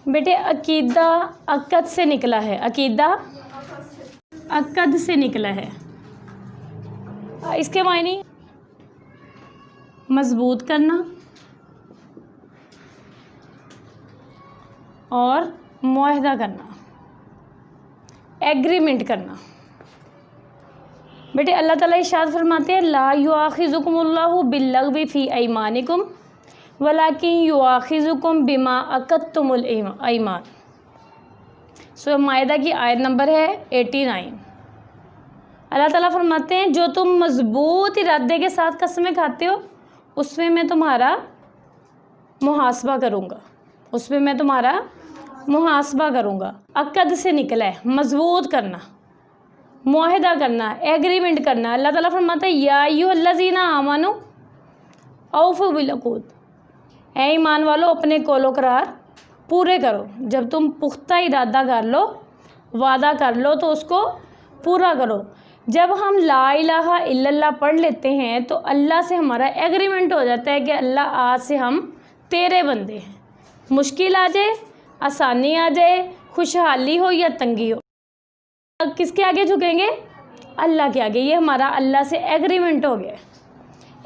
बेटे अकीदा अकद से निकला है, अकीदा अकद से निकला है। इसके मायने मजबूत करना और मुआहदा करना, एग्रीमेंट करना। बेटे अल्लाह ताला इरशाद फरमाते हैं ला युआखिजुकुमुल्लाहु बिल्लग़वी फ़ी अयमानिकुम वलाकिन युआखिजुकुम बिमा अक़दतुमुल ऐमान। सूरह माइदा की आयत नंबर है 89। अल्लाह ताला फरमाते हैं जो तुम मजबूत इरादे के साथ कसमें खाते हो उसमें मैं तुम्हारा मुहासबा करूँगा, उसमें मैं तुम्हारा मुहासबा करूँगा। अक़द से निकला है मजबूत करना, मुआहदा करना, एग्रीमेंट करना। अल्लाह ताला फरमाता है या अय्युहल्लज़ीना आमनू औफ़ू बिल-उक़ूद, ऐ ईमान वालो अपने कौलो करार पूरे करो। जब तुम पुख्ता इरादा कर लो, वादा कर लो तो उसको पूरा करो। जब हम ला इलाहा इल्लल्लाह पढ़ लेते हैं तो अल्लाह से हमारा एग्रीमेंट हो जाता है कि अल्लाह आज से हम तेरे बंदे हैं। मुश्किल आ जाए, आसानी आ जाए, खुशहाली हो या तंगी हो, किसके आगे झुकेंगे? अल्लाह के आगे। ये हमारा अल्लाह से एग्रीमेंट हो गया।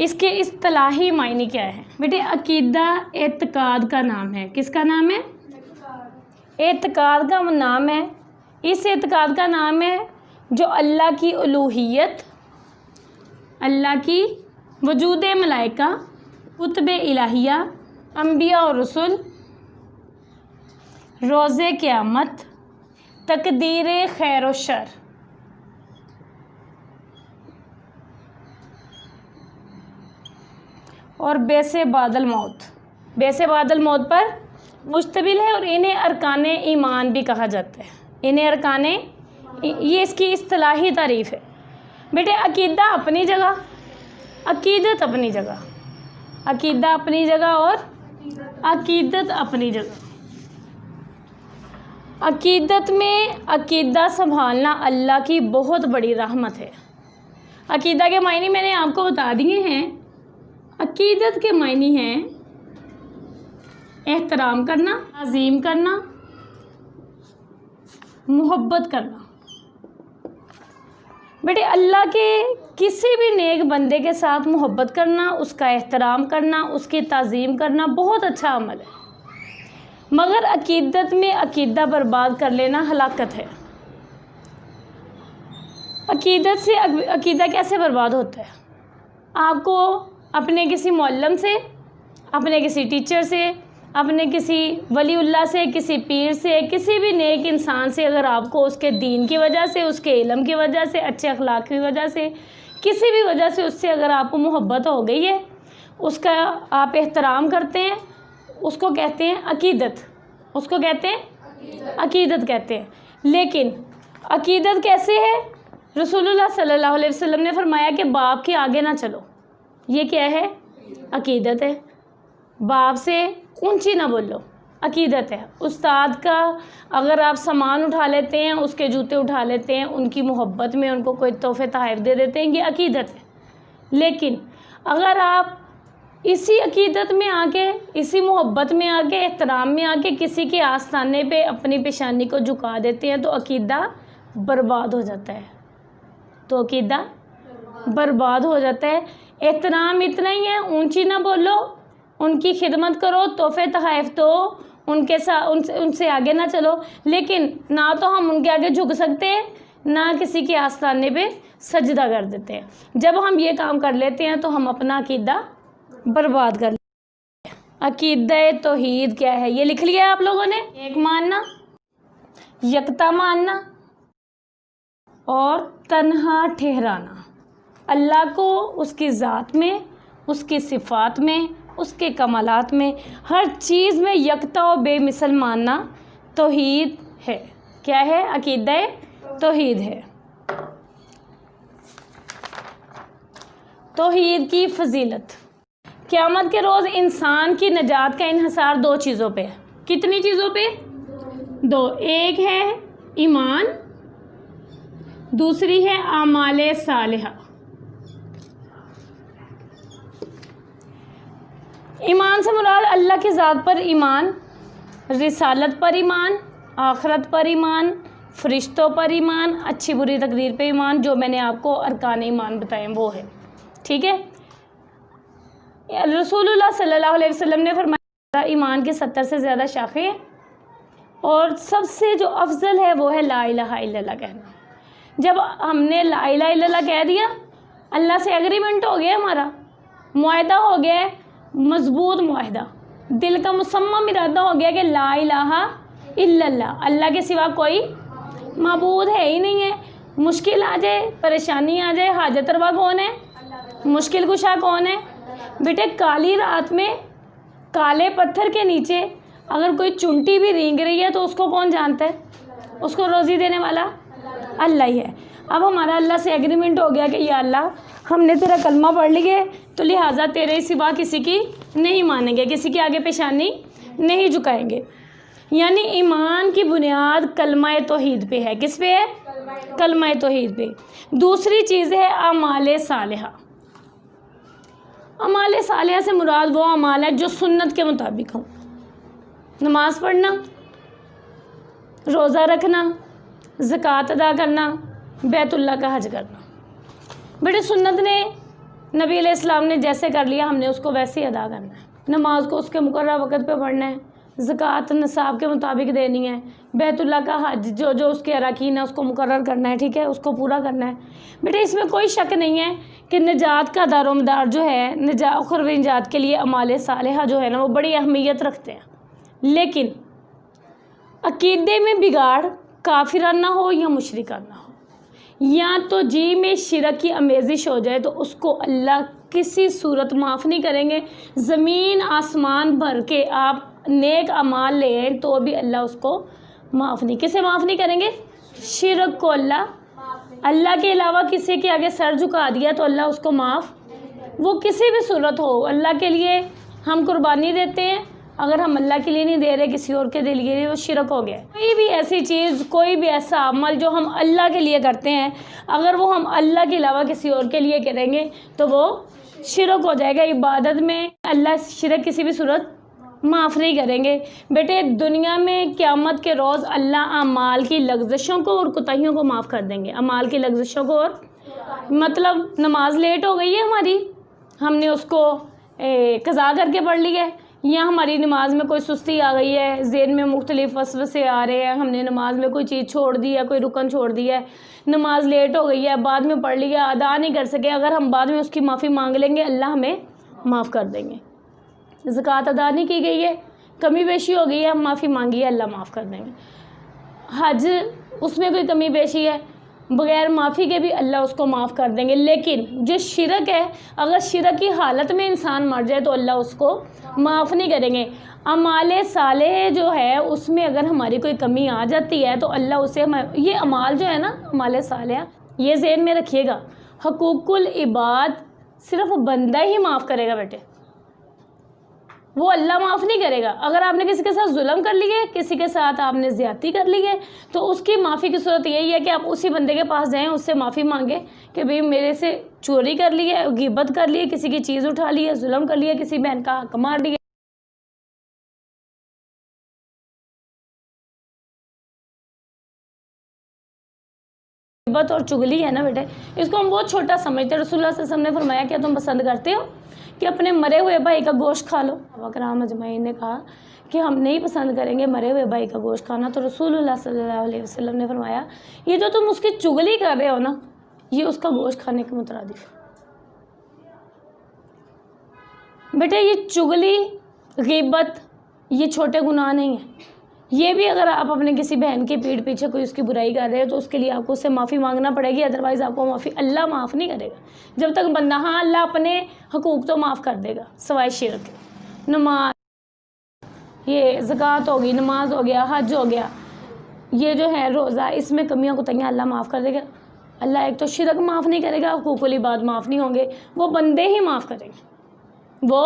इसके इस्तिलाही मायने क्या है? बेटे अकीदा एतकाद का नाम है। किसका नाम है? एतकाद का नाम है। इस एतकाद का नाम है जो अल्लाह की उलूहियत, अल्लाह की वजूद मलाइका, कुतुब इलाहिया, अंबिया और रसूल, रोज़े क़यामत, तकदीर खैर व शर, और बेसे बादल मौत। बेसे बादल मौत पर मुश्तमिल है और इन्हें अरकाने ईमान भी कहा जाता है। इन्हें अरकाने, ये इसकी इस्तिलाही तारीफ़ है। बेटे अकीदा अपनी जगह, अकीदत अपनी जगह, अकीदा अपनी जगह और अकीदत अपनी जगह। अकीदत में अकीदा संभालना अल्लाह की बहुत बड़ी रहमत है। अकीदा के मायने मैंने आपको बता दिए हैं। अकीदत के मायने हैं एहतराम करना, अज़ीम करना, मोहब्बत करना। बेटे अल्लाह के किसी भी नेक बंदे के साथ मोहब्बत करना, उसका एहतराम करना, उसकी ताज़ीम करना बहुत अच्छा अमल है। मगर अकीदत में अकीदा बर्बाद कर लेना हलाकत है। अकीदत से अकीदा कैसे बर्बाद होता है? आपको अपने किसी मुअल्लिम से, अपने किसी टीचर से, अपने किसी वलीउल्लाह से, किसी पीर से, किसी भी नेक इंसान से अगर आपको उसके दीन की वजह से, उसके इल्म की वजह से, अच्छे अखलाक की वजह से, किसी भी वजह से उससे अगर आपको मोहब्बत हो गई है, उसका आप एहतराम करते हैं, उसको कहते हैं अकीदत। उसको कहते हैं अकीदत कहते हैं। लेकिन अकीदत कैसे है? रसूलुल्लाह सल्लल्लाहु अलैहि वसल्लम ने फरमाया कि बाप के आगे ना चलो। ये क्या है? अकीदत है। बाप से ऊंची ना बोलो, अकीदत है। उस्ताद का अगर आप सामान उठा लेते हैं, उसके जूते उठा लेते हैं, उनकी मोहब्बत में उनको कोई तोहफे तोहफ़े दे देते हैं, ये अकीदत है। लेकिन अगर आप इसी अकीदत में आके, इसी मोहब्बत में आके, एहतराम में आके किसी के आस्थाने पे अपनी पेशानी को झुका देते हैं तो अकीदा बर्बाद हो जाता है। तो अकीदा बर्बाद हो जाता है। एहतराम इतना ही है, ऊंची ना बोलो, उनकी खिदमत करो, तोहफे तोहफ़े दो, उनके साथ उनसे आगे ना चलो। लेकिन ना तो हम उनके आगे झुक सकते हैं, ना किसी के आस्थाने पे सजदा कर देते हैं। जब हम ये काम कर लेते हैं तो हम अपना अकीदा बर्बाद कर लेते हैं। अकीदा तौहीद क्या है? ये लिख लिया आप लोगों ने। एक मानना, यकता मानना और तन्हा ठहराना। अल्लाह को उसकी ज़ात में, उसकी सिफ़ात में, उसके कमालात में, हर चीज़ में यकता और बेमिसल मानना तौहीद है। क्या है? अकीदा तौहीद है। तौहीद की फजीलत। क़यामत के रोज़ इंसान की नजात का इन्हिसार दो चीज़ों पे है। कितनी चीज़ों पे? दो। एक है ईमान, दूसरी है आमाले सालिहा। ईमान से मुराद अल्लाह की ज़ात पर ईमान, रिसालत पर ईमान, आखरत पर ईमान, फरिश्तों पर ईमान, अच्छी बुरी तकदीर पे ईमान, जो मैंने आपको अरकान ईमान बताए वो है। ठीक है। रसूलुल्लाह सल्लल्लाहु अलैहि वसल्लम ने फरमाया ईमान की 70 से ज़्यादा शाखें हैं और सबसे जो अफजल है वो है ला इलाहा इल्लल्लाह कहना। जब हमने ला इलाहा इल्लल्लाह कह दिया, अल्लाह से एग्रीमेंट हो गया, हमारा मुआहदा हो गया है, मजबूत मुआहदा, दिल का मुसम्मम इरादा हो गया कि ला इलाहा इल्लल्लाह, अल्लाह के सिवा कोई माबूद है ही नहीं है। मुश्किल आ जाए, परेशानी आ जाए, हाजत रवा कौन है? मुश्किल कुशा कौन है? बेटे काली रात में काले पत्थर के नीचे अगर कोई चुंटी भी रेंग रही है तो उसको कौन जानता है? उसको रोज़ी देने वाला अल्लाह ही है। अब हमारा अल्लाह से एग्रीमेंट हो गया कि या अल्लाह, हमने तेरा कलमा पढ़ लिया तो लिहाजा तेरे सिवा किसी की नहीं मानेंगे, किसी के आगे पेशानी नहीं झुकाएंगे। यानी ईमान की बुनियाद कलमा तौहीद पे है। किस पे है? कलमा तौहीद पे। दूसरी चीज़ है अमाल सालिहा। अमाल सालिहा से मुराद वो अमाल है जो सुन्नत के मुताबिक हो। नमाज़ पढ़ना, रोज़ा रखना, ज़कात अदा करना, बैतुल्लाह का हज करना। बेटे सुन्नत ने नबी अलैहिस्सलाम ने जैसे कर लिया, हमने उसको वैसे ही अदा करना है। नमाज को उसके मुकर्रर वक़्त पे पढ़ना है, ज़कात निसाब के मुताबिक देनी है, बैतुल्लाह का हज जो जो उसके अरकान है उसको मुकर्रर करना है। ठीक है, उसको पूरा करना है। बेटे इसमें कोई शक नहीं है कि निजात का दारोमदार जो है, उखरवी निजात के लिए अमाल सालिहा जो है ना वो बड़ी अहमियत रखते हैं। लेकिन अकीदे में बिगाड़ काफिराना हो या मुशरिकाना हो, या तो जी में शिरक की आमेज़िश हो जाए तो उसको अल्लाह किसी सूरत माफ़ नहीं करेंगे। ज़मीन आसमान भर के आप नेक अमाल लें तो भी अल्लाह उसको माफ़ नहीं। किसे माफ़ नहीं करेंगे? शिरक को अल्लाह के अलावा किसी के आगे सर झुका दिया तो अल्लाह उसको माफ़, वो किसी भी सूरत हो। अल्लाह के लिए हम कुर्बानी देते हैं, अगर हम अल्लाह के लिए नहीं दे रहे किसी और के लिए, वो शिरक हो गया। कोई भी ऐसी चीज़, कोई भी ऐसा अमल जो हम अल्लाह के लिए करते हैं, अगर वो हम अल्लाह के अलावा किसी और के लिए करेंगे तो वो शिरक हो जाएगा। इबादत में अल्लाह शिरक किसी भी सूरत माफ़ नहीं करेंगे। बेटे दुनिया में क़यामत के रोज़ अल्लाह अमाल की लग़्ज़िशों को और कोताहियों को माफ़ कर देंगे। अमाल की लग़्ज़िशों को, और मतलब नमाज लेट हो गई है हमारी, हमने उसको कज़ा करके पढ़ ली है, या हमारी नमाज में कोई सुस्ती आ गई है, ज़हन में मुख्तलिफ वसवसे आ रहे हैं, हमने नमाज में कोई चीज़ छोड़ दी है, कोई रुकन छोड़ दिया है, नमाज लेट हो गई है, बाद में पढ़ लिया, अदा नहीं कर सके, अगर हम बाद में उसकी माफ़ी मांग लेंगे अल्लाह हमें माफ़ कर देंगे। ज़कात अदा नहीं की गई है, कमी पेशी हो गई है, हम माफ़ी मांगी है, अल्लाह माफ़ कर देंगे। हज, उसमें कोई कमी पेशी है, बग़ैर माफ़ी के भी अल्लाह उसको माफ़ कर देंगे। लेकिन जो शिरक है, अगर शिरक की हालत में इंसान मर जाए तो अल्लाह उसको माफ़ नहीं करेंगे। अमाल सालेह जो है उसमें अगर हमारी कोई कमी आ जाती है तो अल्लाह उसे, ये अमाल जो है ना अमाल सालेह, ये ज़हन में रखिएगा, हकूकुल इबाद सिर्फ बंदा ही माफ़ करेगा बेटे, वो अल्लाह माफ़ नहीं करेगा। अगर आपने किसी के साथ जुल्म कर लिए, किसी के साथ आपने ज़्यादती कर ली है, तो उसकी माफ़ी की सूरत यही है कि आप उसी बंदे के पास जाएं, उससे माफ़ी मांगें कि भाई मेरे से चोरी कर ली है, गिबत कर ली है, किसी की चीज़ उठा ली है, जुल्म कर लिया, किसी बहन का हक मार दिया, गिबत और चुगली है ना बेटे, इसको हम बहुत छोटा समझते हैं। रसूलुल्लाह सल्लल्लाहु अलैहि वसल्लम ने फरमाया क्या तुम पसंद करते हो कि अपने मरे हुए भाई का गोश्त खा लो? वकराम अजमईन ने कहा कि हम नहीं पसंद करेंगे मरे हुए भाई का गोश्त खाना। तो रसूलुल्लाह सल्लल्लाहु अलैहि वसल्लम ने फरमाया ये जो तुम उसकी चुगली कर रहे हो ना, ये उसका गोश्त खाने के मुतरादिफ है। बेटे ये चुगली, गिबत, ये छोटे गुनाह नहीं है। ये भी अगर आप अपने किसी बहन के पीठ पीछे कोई उसकी बुराई कर रहे हो तो उसके लिए आपको उससे माफ़ी मांगना पड़ेगी, अदरवाइज़ आपको माफ़ी अल्लाह माफ़ नहीं करेगा जब तक बंदा, हाँ अल्लाह अपने हकूक़ तो माफ़ कर देगा सवाए शिरक के। नमाज, ये ज़कात होगी, नमाज हो गया, हज हो गया, ये जो है रोज़ा, इसमें कमियाँ कुताहियाँ अल्लाह माफ़ कर देगा। अल्लाह एक तो शिरक माफ़ नहीं करेगा, हकूक़ुल इबाद माफ़ नहीं होंगे, वो बंदे ही माफ़ करेंगे। वो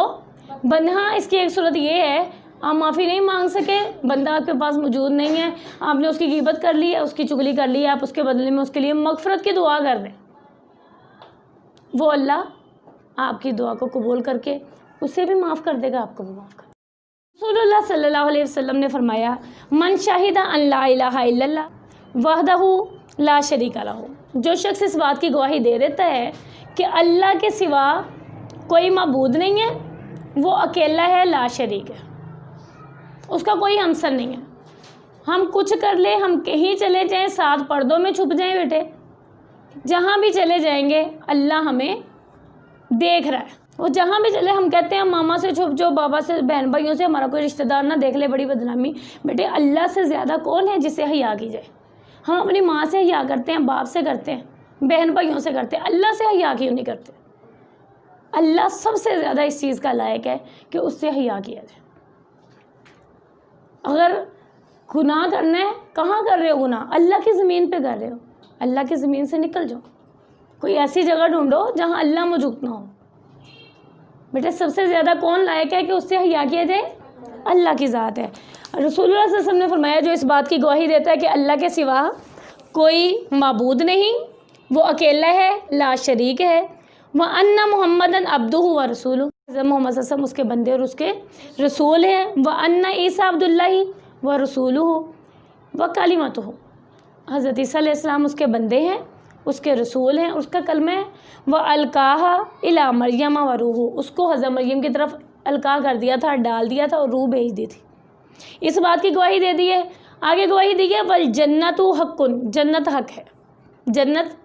हाँ इसकी एक सूरत ये है, आप माफ़ी नहीं मांग सके, बंदा आपके पास मौजूद नहीं है, आपने उसकी गिबत कर ली है, उसकी चुगली कर ली है, आप उसके बदले में उसके लिए मगफ़रत की दुआ कर दें, वो अल्लाह आपकी दुआ को कबूल करके उसे भी माफ़ कर देगा, आपको भी माफ़ कर। रसूलुल्लाह सल्लल्लाहु अलैहि वसल्लम ने फरमाया, मन शाहिदा अन ला इलाहा इल्लल्लाह वहदहू ला शरीका लहू, जो शख्स इस बात की गवाही दे देता है कि अल्लाह के सिवा कोई माबूद नहीं है, वो अकेला है, ला शरीक है, उसका कोई हमसर नहीं है। हम कुछ कर ले, हम कहीं चले जाएं, सात पर्दों में छुप जाएं बेटे, जहाँ भी चले जाएंगे अल्लाह हमें देख रहा है। वो जहाँ भी चले, हम कहते हैं मामा से छुप जाओ, बाबा से, बहन भाइयों से, हमारा कोई रिश्तेदार ना देख ले, बड़ी बदनामी। बेटे अल्लाह से ज़्यादा कौन है जिसे हया की जाए? हम अपनी माँ से हया करते हैं, बाप से करते हैं, बहन भाइयों से करते हैं, अल्लाह से हया क्यों नहीं करते? अल्लाह सबसे ज़्यादा इस चीज़ का लायक है कि उससे हया किया जाए। अगर गुनाह करना है, कहाँ कर रहे हो गुनाह? अल्लाह की ज़मीन पे कर रहे हो, अल्लाह की ज़मीन से निकल जाओ, कोई ऐसी जगह ढूंढो जहाँ अल्लाह मौजूद ना हो। बेटे सबसे ज़्यादा कौन लायक है कि उससे हया किया जाए? अल्लाह की ज़ात है। रसूलुल्लाह सल्लल्लाहु अलैहि वसल्लम ने फरमाया, जो इस बात की गवाही देता है कि अल्लाह के सिवा कोई माबूद नहीं, वो अकेला है, ला शरीक है, व अन्ना मुहम्मदन अब्दुहु व रसूलुहु, मोहम्मद सल्लल्लाहु उसके बंदे और उसके रसूल हैं, व अन्ना ईसा अब्दुल्लाहि व रसूलुहु व कलिमतुहु, हज़रत ईसा अलैहिस्सलाम उसके बंदे हैं, उसके रसूल हैं, उसका कलमा है। व अलकाहा इला मरियम व रूहु, उसको हज़रत मरियम की तरफ अलका कर दिया था, डाल दिया था और रूह भेज दी थी। इस बात की गवाही दे दी है। आगे गवाही दी है, वल जन्नतु हक़्क़ुन, जन्नत हक है। जन्नत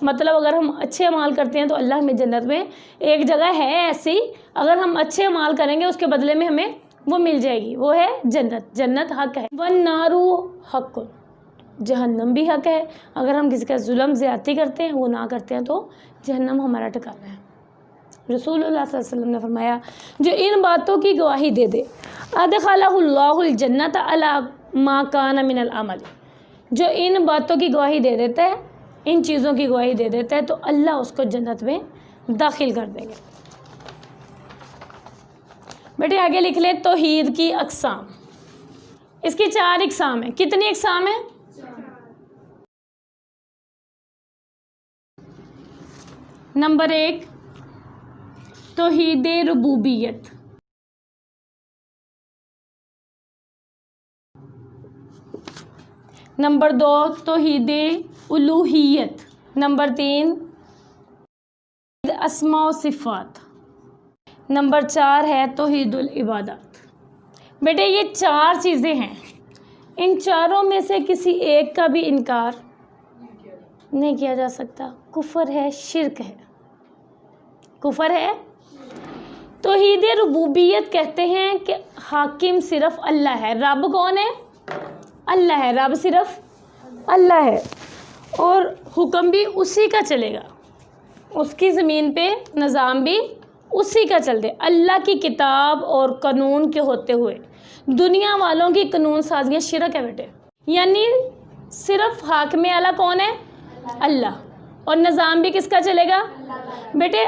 मतलब अगर हम अच्छे अमाल करते हैं तो अल्लाह हमें जन्नत में, एक जगह है ऐसी, अगर हम अच्छे अमाल करेंगे उसके बदले में हमें वो मिल जाएगी, वो है जन्नत। जन्नत हक है। वन नारू हक़्क़ुन, जहन्नम भी हक है। अगर हम किसी का जुल्म ज़्यादती करते हैं, वो ना करते हैं, तो जहन्नम हमारा ठिकाना है। रसूलुल्लाह सल्लल्लाहु अलैहि वसल्लम ने फरमाया, जो इन बातों की गवाही दे दे, अदखलहुल्लाहुल जन्नत अला मा कान मिनल अमल, जो इन बातों की गवाही दे देता है, इन चीज़ों की गवाही दे देता है, तो अल्लाह उसको जन्नत में दाखिल कर देंगे। बेटे आगे लिख ले, तौहीद की अक़साम। इसकी 4 अक़साम है। कितनी अक़साम है? नंबर 1 तौहीद रुबूबियत, नंबर 2 तौहीद उलूहियत, नंबर 3 अस्मा व सिफ़ात, नंबर 4 है तौहीदुल इबादत। बेटे ये 4 चीज़ें हैं, इन चारों में से किसी एक का भी इनकार नहीं किया जा सकता। कुफर है, शिरक है, कुफर है। तौहीद रुबूबियत कहते हैं कि हाकिम सिर्फ अल्लाह है। रब कौन है? अल्लाह है। रब सिर्फ अल्लाह है और हुक्म भी उसी का चलेगा, उसकी ज़मीन पे निज़ाम भी उसी का चल दे। अल्लाह की किताब और कानून के होते हुए दुनिया वालों की कानून साजियाँ शिरक है बेटे। यानी सिर्फ हाकिम आला कौन है? अल्लाह, और निज़ाम भी किसका चलेगा बेटे?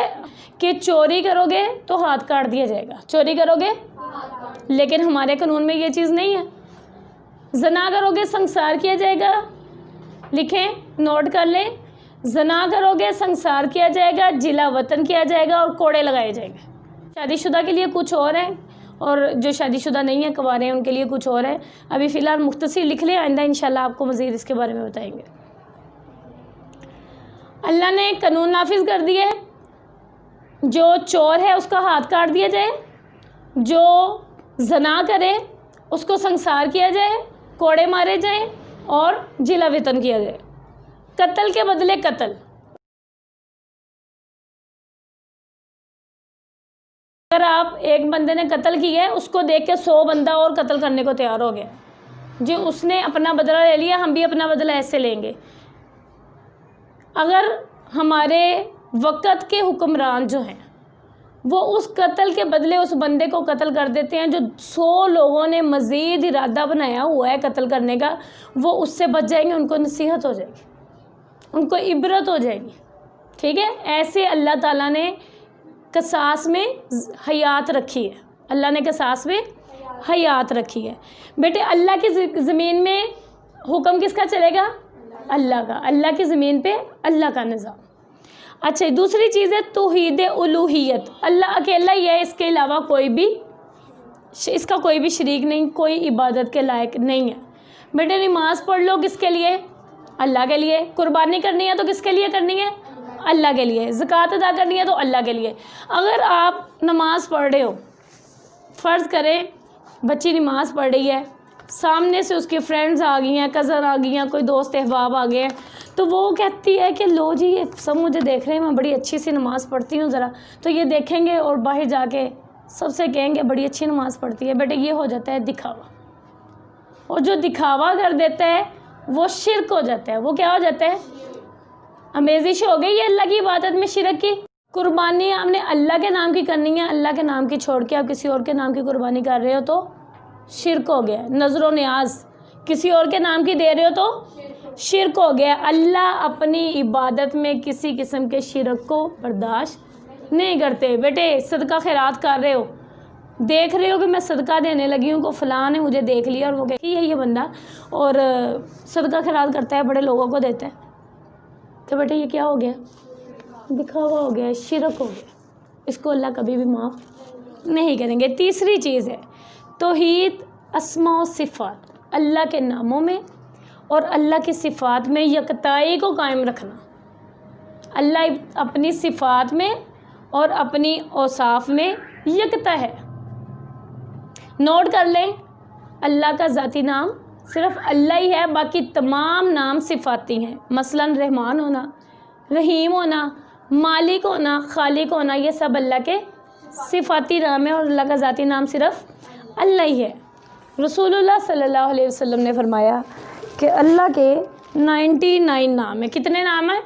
कि चोरी करोगे तो हाथ काट दिया जाएगा, चोरी करोगे, लेकिन हमारे कानून में ये चीज़ नहीं है। ज़ना करोगे संसार किया जाएगा, लिखें नोट कर लें, ज़ना करोगे संसार किया जाएगा, जिला वतन किया जाएगा और कोड़े लगाए जाएंगे। शादीशुदा के लिए कुछ और है और जो शादीशुदा नहीं है, कुंवारे हैं, उनके लिए कुछ और है। अभी फ़िलहाल मुख्तसर लिख लें, आइंदा इंशाल्लाह आपको मज़ीद इसके बारे में बताएंगे। अल्लाह ने कानून नाफिज कर दिए, जो चोर है उसका हाथ काट दिया जाए, जो ज़ना करे उसको संसार किया जाए, कोड़े मारे जाएं और जिला वेतन किया जाए, कत्ल के बदले कत्ल। अगर आप एक बंदे ने कत्ल किया है, उसको देख के 100 बंदा और कत्ल करने को तैयार हो गया जी, उसने अपना बदला ले लिया, हम भी अपना बदला ऐसे लेंगे। अगर हमारे वक़्त के हुक्मरान जो हैं वो उस कत्ल के बदले उस बंदे को कत्ल कर देते हैं, जो 100 लोगों ने मज़ीद इरादा बनाया हुआ है कत्ल करने का, वो उससे बच जाएंगे, उनको नसीहत हो जाएगी, उनको इबरत हो जाएगी। ठीक है, ऐसे अल्लाह ताला ने कसास में हयात रखी है, अल्लाह ने कसास में हयात रखी है। बेटे अल्लाह की ज़मीन में हुक्म किसका चलेगा? अल्लाह का। अल्लाह की ज़मीन पे अल्लाह का निज़ाम। अच्छा, दूसरी चीज़ है तौहीद उलूहियत, अल्लाह अकेला ही है, इसके अलावा कोई भी اس کا کوئی بھی شریک نہیں، کوئی عبادت کے لائق نہیں ہے۔ بیٹے نماز پڑھ لو کس کے لیے؟ اللہ کے لیے۔ قربانی کرنی ہے تو کس کے لیے کرنی ہے؟ اللہ کے لیے۔ زکوٰۃ ادا کرنی ہے تو اللہ کے لیے۔ اگر آپ نماز پڑھ رہے ہو، فرض کریں بچی نماز پڑھ رہی ہے، سامنے سے اس کی فرینڈز آ گئی ہیں، کزن آ گئی ہیں، کوئی دوست احباب آ گئے ہیں، تو وہ کہتی ہے کہ لو جی یہ سب مجھے دیکھ رہے ہیں، میں بڑی اچھی سی نماز پڑھتی ہوں، ذرا تو یہ دیکھیں گے اور باہر جا کے سب سے کہیں گے بڑی اچھی نماز پڑھتی ہے۔ بیٹے یہ ہو جاتا ہے دکھاوا، اور جو دکھاوا کر دیتا ہے وہ شرک ہو جاتا ہے۔ وہ کیا ہو جاتا ہے؟ آمیزش ہو گئی ہے اللہ کی عبادت میں شرک کی۔ قربانی آپ نے اللہ کے نام کی کرنی ہے، اللہ کے نام کی چھوڑ کے آپ کسی اور کے نام کی قربانی کر رہے ہو تو شرک ہو گیا۔ نظر و نیاز کسی اور کے نام کی دے رہے ہو تو شرک ہو گیا۔ اللہ اپنی عبادت میں کسی قسم کے شرک کو برداشت نہیں کرتے۔ بیٹے صدقہ خیرات کر رہے ہو، دیکھ رہے ہو کہ میں صدقہ دینے لگی ہوں، کو فلاں نے مجھے دیکھ لیا اور وہ کہتی ہے یہ بندہ اور صدقہ خیرات کرتا ہے، بڑے لوگوں کو دیتا ہے، تو بیٹے یہ کیا ہو گیا؟ دکھاوا ہو گیا، شرک ہو گیا۔ اس کو اللہ کبھی بھی معاف نہیں کریں گے۔ تیسری چیز ہے توحید اسماء و صفات، اللہ کے ناموں میں اور اللہ کی صفات میں یکتائی کو قائم رکھنا۔ اللہ اپنی صفات میں اور اپنی اوصاف میں یکتا ہے۔ نوٹ کر لیں، اللہ کا ذاتی نام صرف اللہ ہی ہے، باقی تمام نام صفاتی ہیں۔ مثلا رحمان ہونا، رحیم ہونا، مالک ہونا، خالق ہونا، یہ سب اللہ کے صفاتی نام ہے، اور اللہ کا ذاتی نام صرف اللہ ہی ہے۔ رسول اللہ صلی اللہ علیہ وسلم نے فرمایا کہ اللہ کے 99 نام ہیں۔ کتنے نام ہیں؟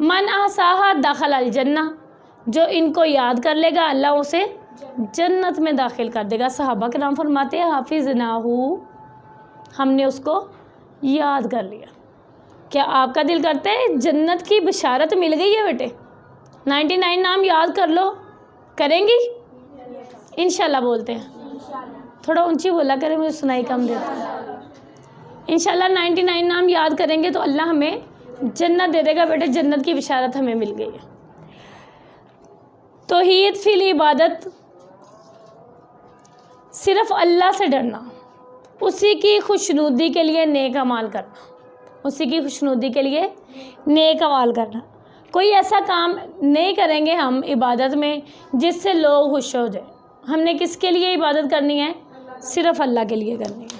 من احصاها دخل الجنہ، جو ان کو یاد کر لے گا اللہ اسے جنت میں داخل کر دے گا۔ صحابہ کرام فرماتے ہیں حافظناہ، ہم نے اس کو یاد کر لیا۔ کیا آپ کا دل کرتا ہے جنت کی بشارت مل گئی ہے؟ بیٹے 99 نام یاد کر لو، کریں گی؟ انشاءاللہ بولتے ہیں، تھوڑا اونچی بولا کریں، مجھے سنائی کم دیتا ہے۔ انشاءاللہ 99 نام یاد کریں گے تو اللہ ہمیں جنت دے دے گا۔ بیٹے جنت کی بشارت ہمیں مل گئی ہے۔ توحید فی العبادت، صرف اللہ سے ڈرنا، اسی کی خوشنودی کے لیے نیک اعمال کرنا، اسی کی خوشنودی کے لیے نیک اعمال کرنا۔ کوئی ایسا کام نہیں کریں گے ہم عبادت میں جس سے لوگ خوش ہو جائیں۔ ہم نے کس کے لیے عبادت کرنی ہے؟ صرف اللہ کے لیے کرنی ہے۔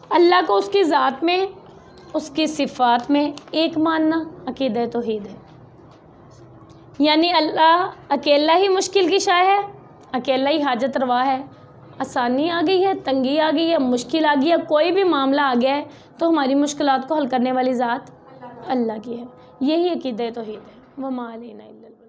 اللہ کو اس کی ذات میں، اس کی صفات میں ایک ماننا عقیدہ توحید ہے۔ یعنی اللہ اکیلا ہی مشکل کی شاہ ہے، اکیلا ہی حاجت روا ہے۔ آسانی آ گئی ہے، تنگی آ گئی ہے، مشکل آ گئی ہے، کوئی بھی معاملہ آ گیا ہے تو ہماری مشکلات کو حل کرنے والی ذات اللہ کی ہے۔ یہی عقیدہ توحید ہے۔ وما علینا الا البلاغ۔